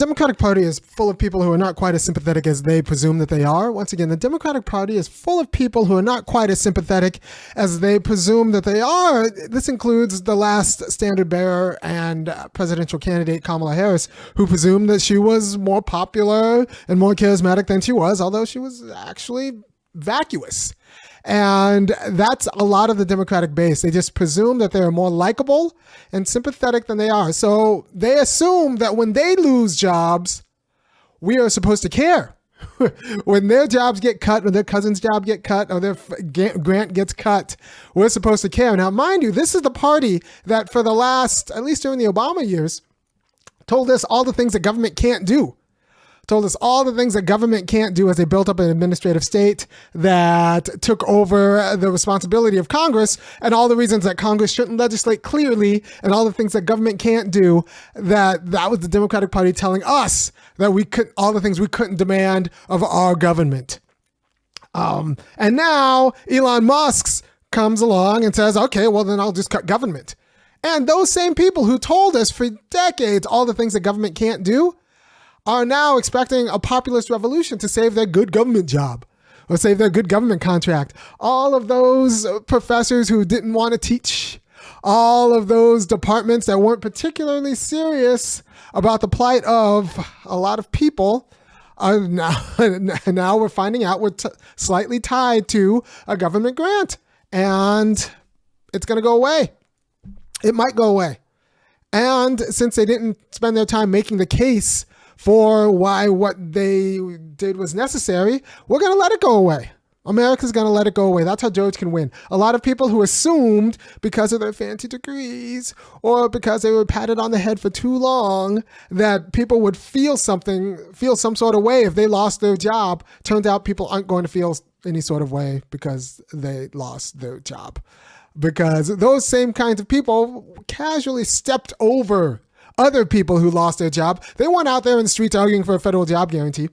Democratic Party is full of people who are not quite as sympathetic as they presume that they are. Once again, the Democratic Party is full of people who are not quite as sympathetic as they presume that they are. This includes the last standard bearer and presidential candidate Kamala Harris, who presumed that she was more popular and more charismatic than she was, although she was actually vacuous. And that's a lot of the Democratic base. They just presume that they're more likable and sympathetic than they are. So they assume that when they lose jobs, we are supposed to care. When their jobs get cut, or their cousin's job get cut, or their grant gets cut, we're supposed to care. Now, mind you, this is the party that for the last, at least during the Obama years, told us all the things that government can't do. Told us all the things that government can't do as they built up an administrative state that took over the responsibility of Congress, and all the reasons that Congress shouldn't legislate clearly, and all the things that government can't do. That was the Democratic Party telling us that we could, all the things we couldn't demand of our government. And now Elon Musk comes along and says, okay, well then I'll just cut government. And those same people who told us for decades all the things that government can't do are now expecting a populist revolution to save their good government job or save their good government contract. All of those professors who didn't want to teach, all of those departments that weren't particularly serious about the plight of a lot of people are now we're finding out we're slightly tied to a government grant, and it's going to go away. It might go away. And since they didn't spend their time making the case for why what they did was necessary, we're going to let it go away. America's going to let it go away. That's how DOGE can win. A lot of people who assumed because of their fancy degrees or because they were patted on the head for too long that people would feel some sort of way if they lost their job. Turns out people aren't going to feel any sort of way because they lost their job. Because those same kinds of people casually stepped over other people who lost their job. They weren't out there in the streets arguing for a federal job guarantee.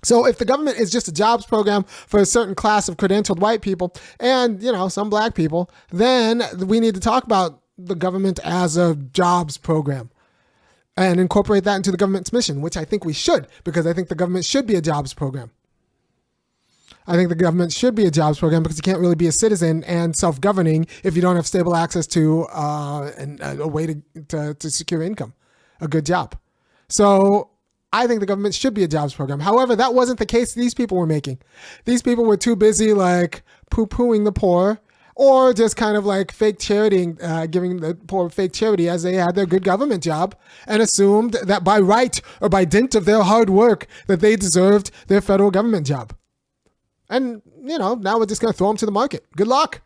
So if the government is just a jobs program for a certain class of credentialed white people and, some black people, then we need to talk about the government as a jobs program and incorporate that into the government's mission, which I think we should, because I think the government should be a jobs program. I think the government should be a jobs program because you can't really be a citizen and self-governing if you don't have stable access to a way to secure income, a good job. So I think the government should be a jobs program. However, that wasn't the case these people were making. These people were too busy poo-pooing the poor or just kind of like fake charity, giving the poor fake charity as they had their good government job and assumed that by right or by dint of their hard work that they deserved their federal government job. And, now we're just going to throw them to the market. Good luck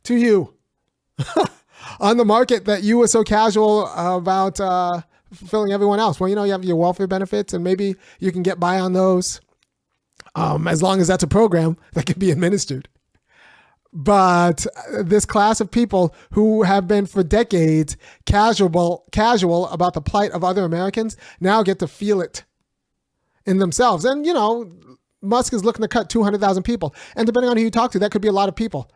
to you on the market that you were so casual about fulfilling everyone else. Well, you have your welfare benefits and maybe you can get by on those as long as that's a program that can be administered. But this class of people who have been for decades casual about the plight of other Americans now get to feel it in themselves. And, Musk is looking to cut 200,000 people. And depending on who you talk to, that could be a lot of people.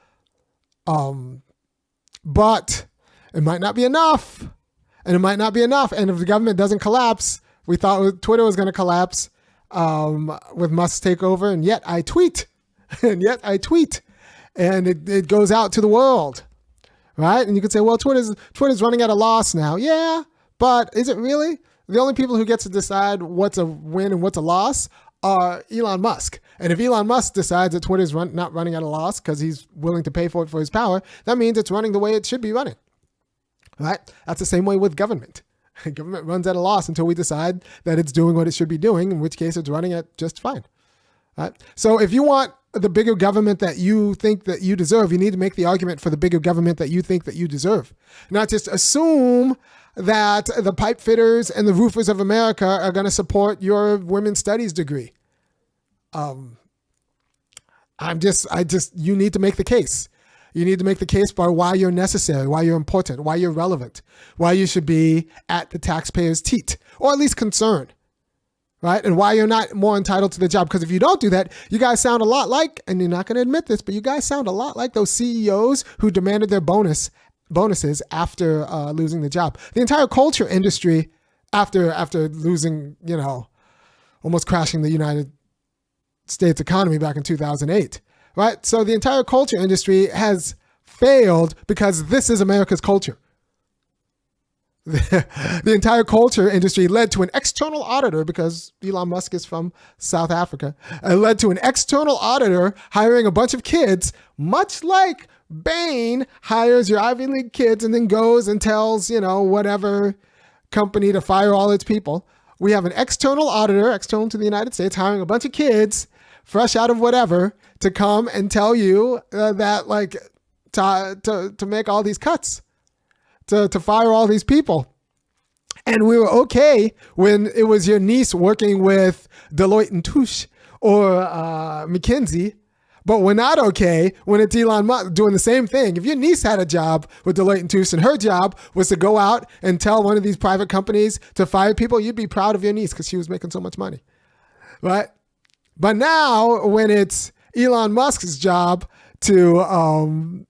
But it might not be enough. And it might not be enough. And if the government doesn't collapse, we thought Twitter was going to collapse with Musk's takeover. And yet I tweet. And it goes out to the world. Right? And you could say, well, Twitter's running at a loss now. Yeah, but is it really? The only people who get to decide what's a win and what's a loss are Elon Musk. And if Elon Musk decides that Twitter's not running at a loss because he's willing to pay for it for his power, that means it's running the way it should be running. Right? That's the same way with government. Government runs at a loss until we decide that it's doing what it should be doing, in which case it's running at just fine. Right? So if you want the bigger government that you think that you deserve, you need to make the argument for the bigger government that you think that you deserve. Not just assume that the pipe fitters and the roofers of America are going to support your women's studies degree. You need to make the case. You need to make the case for why you're necessary, why you're important, why you're relevant, why you should be at the taxpayer's teat, or at least concerned, right? And why you're not more entitled to the job. Because if you don't do that, you guys sound a lot like, and you're not going to admit this, but you guys sound a lot like those CEOs who demanded their bonuses after losing the job. The entire culture industry after losing, almost crashing the United States economy back in 2008, right? So the entire culture industry has failed because this is America's culture. The entire culture industry led to an external auditor, because Elon Musk is from South Africa. It led to an external auditor hiring a bunch of kids, much like Bain hires your Ivy League kids and then goes and tells, whatever company to fire all its people. We have an external auditor, external to the United States, hiring a bunch of kids fresh out of whatever to come and tell you that, like, to make all these cuts, to fire all these people. And we were okay when it was your niece working with Deloitte and Touche or McKinsey, but we're not okay when it's Elon Musk doing the same thing. If your niece had a job with Deloitte and Touche and her job was to go out and tell one of these private companies to fire people, you'd be proud of your niece because she was making so much money, right? But now when it's Elon Musk's job to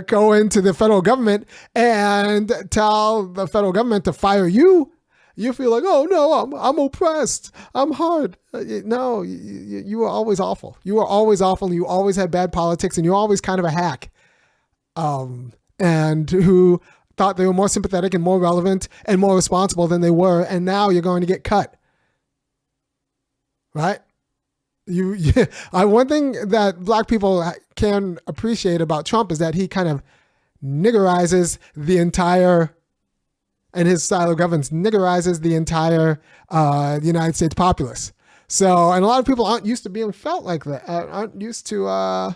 go into the federal government and tell the federal government to fire you, you feel like, oh no, I'm oppressed, I'm hard. No, you were always awful. You were always awful, and you always had bad politics, and you were always kind of a hack, and who thought they were more sympathetic and more relevant and more responsible than they were, and now you're going to get cut, right? One thing that black people can appreciate about Trump is that he kind of niggerizes the entire, and his style of governance niggerizes the entire United States populace. So, and a lot of people aren't used to being felt like that, aren't used to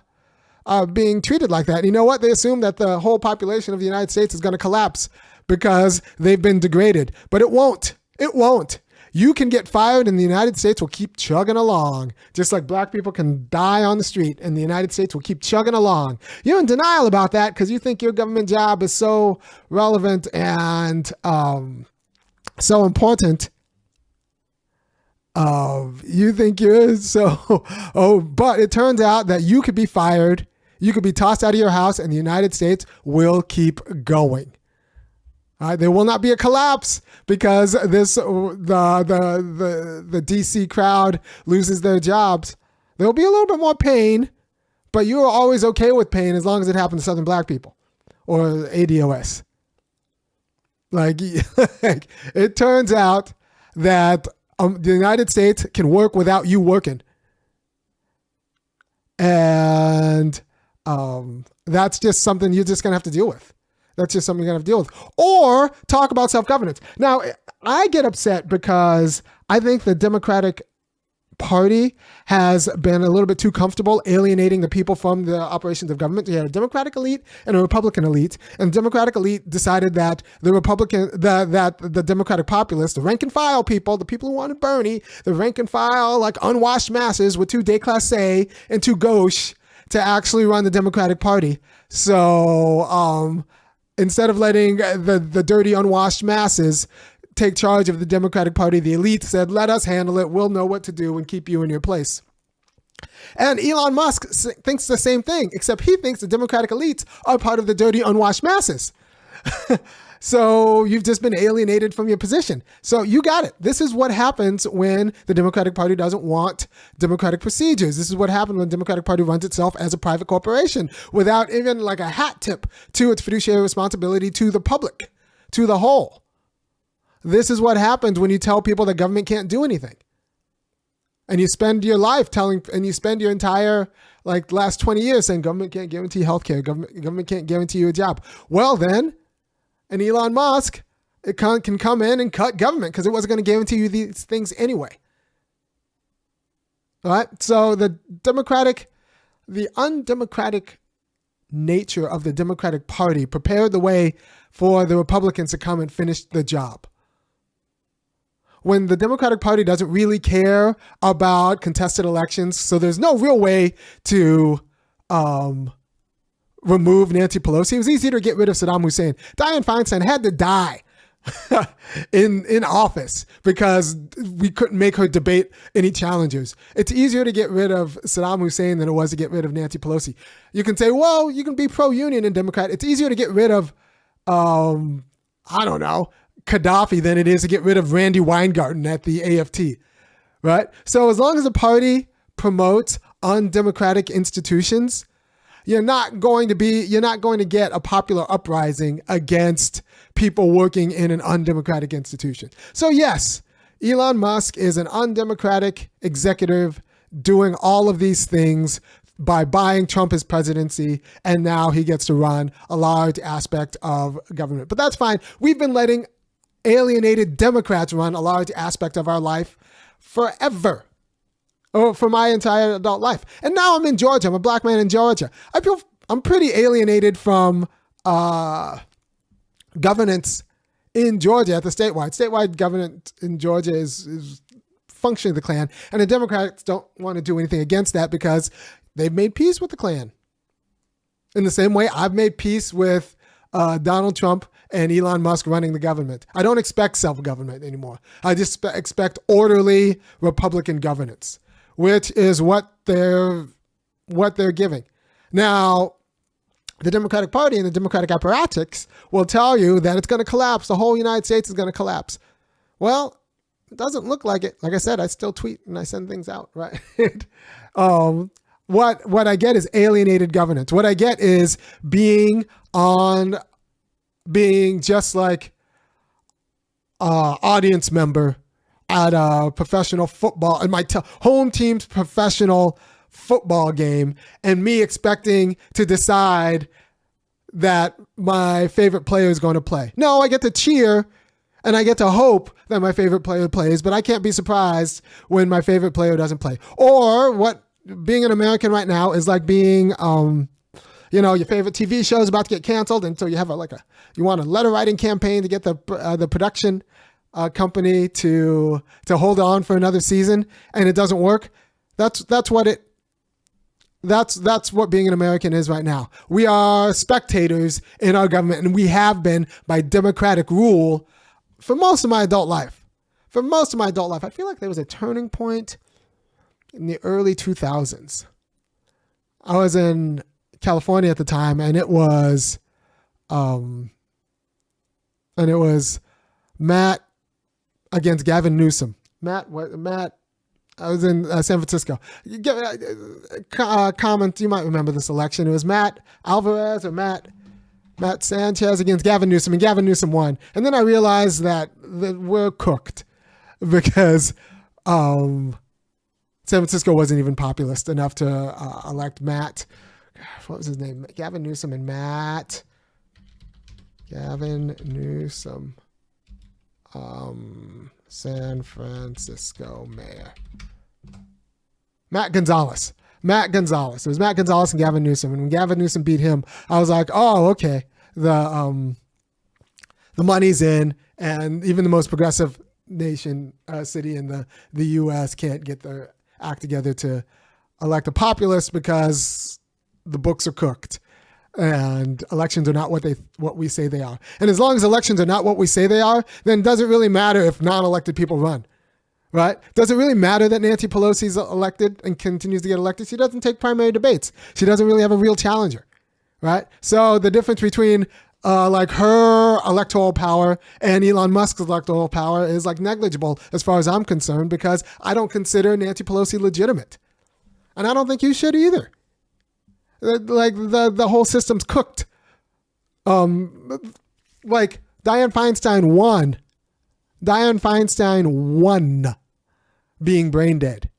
being treated like that. And you know what? They assume that the whole population of the United States is going to collapse because they've been degraded. But it won't. It won't. You can get fired and the United States will keep chugging along, just like black people can die on the street and the United States will keep chugging along. You're in denial about that because you think your government job is so relevant and so important. You think you're but it turns out that you could be fired, you could be tossed out of your house, and the United States will keep going. There will not be a collapse because the DC crowd loses their jobs. There will be a little bit more pain, but you are always okay with pain as long as it happens to Southern black people or ADOS. Like it turns out that the United States can work without you working. And that's just something you're just going to have to deal with. That's just something you're going to have to deal with. Or talk about self-governance. Now, I get upset because I think the Democratic Party has been a little bit too comfortable alienating the people from the operations of government. You had a Democratic elite and a Republican elite. And the Democratic elite decided that the Democratic populace, the rank and file people, the people who wanted Bernie, the rank and file, like unwashed masses with 2 déclassés and 2 gauche to actually run the Democratic Party. So, instead of letting the dirty, unwashed masses take charge of the Democratic Party, the elite said, let us handle it. We'll know what to do and keep you in your place. And Elon Musk thinks the same thing, except he thinks the Democratic elites are part of the dirty, unwashed masses. So you've just been alienated from your position. So you got it. This is what happens when the Democratic Party doesn't want democratic procedures. This is what happens when the Democratic Party runs itself as a private corporation without even like a hat tip to its fiduciary responsibility to the public, to the whole. This is what happens when you tell people that government can't do anything. And you spend your life you spend your entire last 20 years saying government can't guarantee healthcare, government can't guarantee you a job. Well then, and Elon Musk can come in and cut government because it wasn't going to guarantee you these things anyway. All right. So the undemocratic nature of the Democratic Party prepared the way for the Republicans to come and finish the job. When the Democratic Party doesn't really care about contested elections, so there's no real way to remove Nancy Pelosi. It was easier to get rid of Saddam Hussein. Dianne Feinstein had to die in office because we couldn't make her debate any challengers. It's easier to get rid of Saddam Hussein than it was to get rid of Nancy Pelosi. You can say, well, you can be pro-union and Democrat. It's easier to get rid of, Gaddafi than it is to get rid of Randy Weingarten at the AFT, right? So as long as the party promotes undemocratic institutions, you're not going to get a popular uprising against people working in an undemocratic institution. So yes, Elon Musk is an undemocratic executive doing all of these things by buying Trump his presidency, and now he gets to run a large aspect of government. But that's fine. We've been letting alienated Democrats run a large aspect of our life forever. For my entire adult life. And now I'm in Georgia. I'm a black man in Georgia. I'm pretty alienated from governance in Georgia at the statewide. Statewide governance in Georgia is functioning the Klan. And the Democrats don't want to do anything against that because they've made peace with the Klan. In the same way, I've made peace with Donald Trump and Elon Musk running the government. I don't expect self-government anymore. I just expect orderly Republican governance, which is what they're giving. Now, the Democratic Party and the Democratic apparatus will tell you that it's going to collapse. The whole United States is going to collapse. Well, it doesn't look like it. Like I said, I still tweet and I send things out, right? What I get is alienated governance. What I get is being just like audience member at a professional football, in my home team's professional football game, and me expecting to decide that my favorite player is going to play. No, I get to cheer and I get to hope that my favorite player plays, but I can't be surprised when my favorite player doesn't play. Or what being an American right now is like being, your favorite TV show is about to get canceled, and so you have you want a letter writing campaign to get the production company to hold on for another season, and it doesn't work. That's what being an American is right now. We are spectators in our government, and we have been by democratic rule for most of my adult life. I feel like there was a turning point in the early 2000s. I was in California at the time, and it was Matt against Gavin Newsom. Matt, I was in San Francisco. Comment, you might remember this election. It was Matt Alvarez or Matt Sanchez against Gavin Newsom, and Gavin Newsom won. And then I realized that we're cooked because San Francisco wasn't even populist enough to elect Matt. What was his name? Gavin Newsom and Matt. Gavin Newsom. San Francisco mayor. Matt Gonzalez. It was Matt Gonzalez and Gavin Newsom. And when Gavin Newsom beat him, I was like, oh, okay. The money's in, and even the most progressive city in the U.S. can't get their act together to elect a populist because the books are cooked. And elections are not what we say they are. And as long as elections are not what we say they are, then it doesn't really matter if non-elected people run, right? Does it really matter that Nancy Pelosi's elected and continues to get elected? She doesn't take primary debates. She doesn't really have a real challenger, right? So the difference between her electoral power and Elon Musk's electoral power is negligible as far as I'm concerned, because I don't consider Nancy Pelosi legitimate. And I don't think you should either. The whole system's cooked. Dianne Feinstein won. Dianne Feinstein won being brain dead.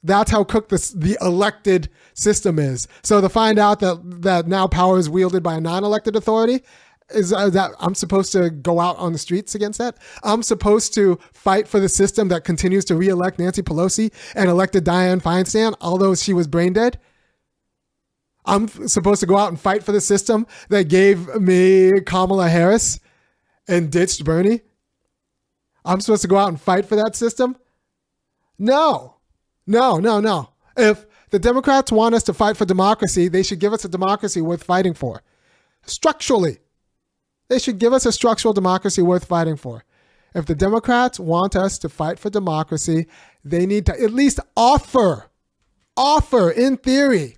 That's how cooked the elected system is. So to find out that now power is wielded by a non-elected authority, is that I'm supposed to go out on the streets against that? I'm supposed to fight for the system that continues to re-elect Nancy Pelosi and elected Dianne Feinstein, although she was brain dead? I'm supposed to go out and fight for the system that gave me Kamala Harris and ditched Bernie? I'm supposed to go out and fight for that system? No. If the Democrats want us to fight for democracy, they should give us a democracy worth fighting for. Structurally. They should give us a structural democracy worth fighting for. If the Democrats want us to fight for democracy, they need to at least offer, in theory,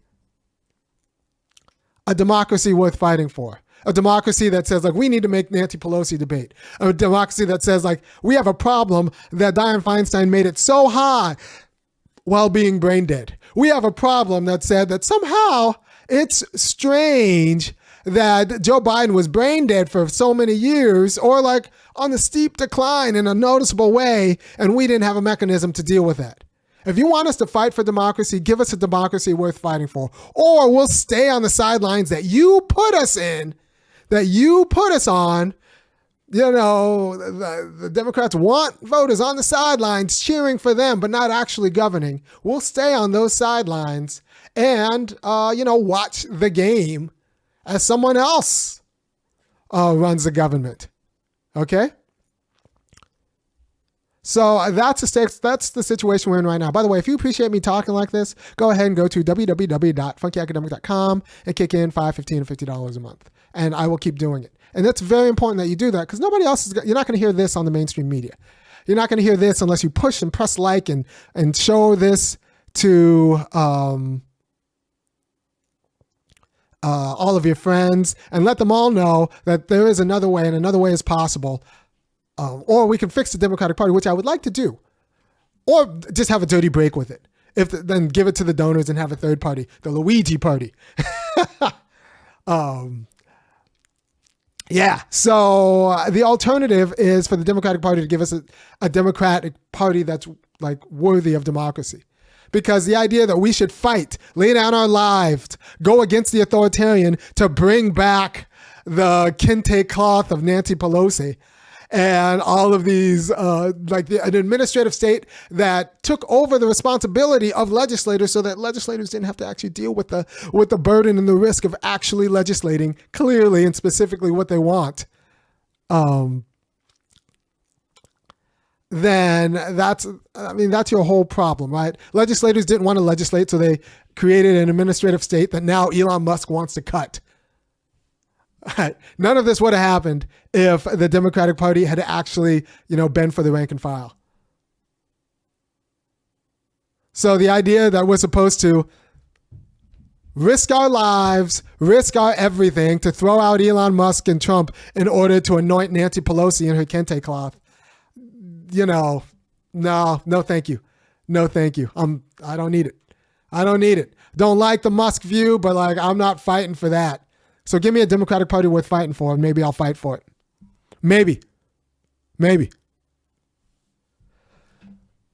a democracy worth fighting for. A democracy that says, like, we need to make Nancy Pelosi debate. A democracy that says, like, we have a problem that Dianne Feinstein made it so high while being brain dead. We have a problem that said that somehow it's strange that Joe Biden was brain dead for so many years, or like on a steep decline in a noticeable way, and we didn't have a mechanism to deal with that. If you want us to fight for democracy, give us a democracy worth fighting for, or we'll stay on the sidelines that you put us in, that you put us on. You know, the Democrats want voters on the sidelines cheering for them, but not actually governing. We'll stay on those sidelines and, watch the game as someone else runs the government. Okay? So that's the situation we're in right now. By the way, if you appreciate me talking like this, go ahead and go to www.funkyacademic.com and kick in $5, $15, or $50 a month. And I will keep doing it. And it's very important that you do that, because nobody else you're not going to hear this on the mainstream media. You're not going to hear this unless you push and press like and show this to all of your friends, and let them all know that there is another way, and another way is possible. Or we can fix the Democratic Party, which I would like to do, or just have a dirty break with it. Then give it to the donors and have a third party, the Luigi Party. Yeah. So the alternative is for the Democratic Party to give us a Democratic Party that's like worthy of democracy. Because the idea that we should fight, lay down our lives, go against the authoritarian to bring back the kente cloth of Nancy Pelosi and all of these, an administrative state that took over the responsibility of legislators, so that legislators didn't have to actually deal with the burden and the risk of actually legislating clearly and specifically what they want. Then that's your whole problem, right? Legislators didn't want to legislate, so they created an administrative state that now Elon Musk wants to cut. None of this would have happened if the Democratic Party had actually, been for the rank and file. So the idea that we're supposed to risk our lives, risk our everything to throw out Elon Musk and Trump in order to anoint Nancy Pelosi in her kente cloth, no, thank you. No, thank you. I don't need it. Don't like the Musk view, but I'm not fighting for that. So give me a Democratic Party worth fighting for, and maybe I'll fight for it. Maybe. All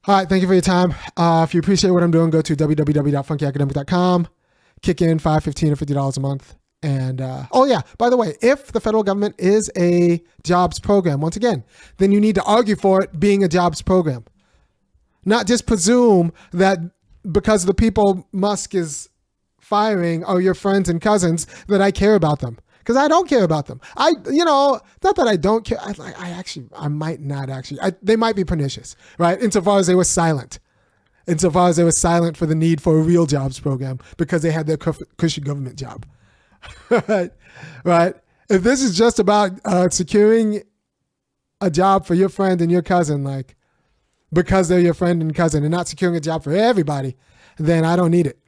right. Thank you for your time. If you appreciate what I'm doing, go to www.funkyacademic.com. Kick in $5, $15, or $50 a month. And, by the way, if the federal government is a jobs program, once again, then you need to argue for it being a jobs program. Not just presume that because the people Musk is firing are your friends and cousins that I care about them, because I don't care about them. Not that I don't care. I might not actually. They might be pernicious, right? Insofar as they were silent. For the need for a real jobs program because they had their cushy government job. Right? If this is just about securing a job for your friend and your cousin, because they're your friend and cousin, and not securing a job for everybody, then I don't need it.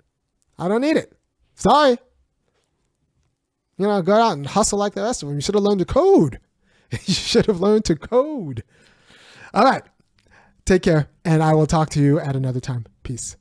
Sorry. Go out and hustle like the rest of them. You should have learned to code. All right. Take care, and I will talk to you at another time. Peace.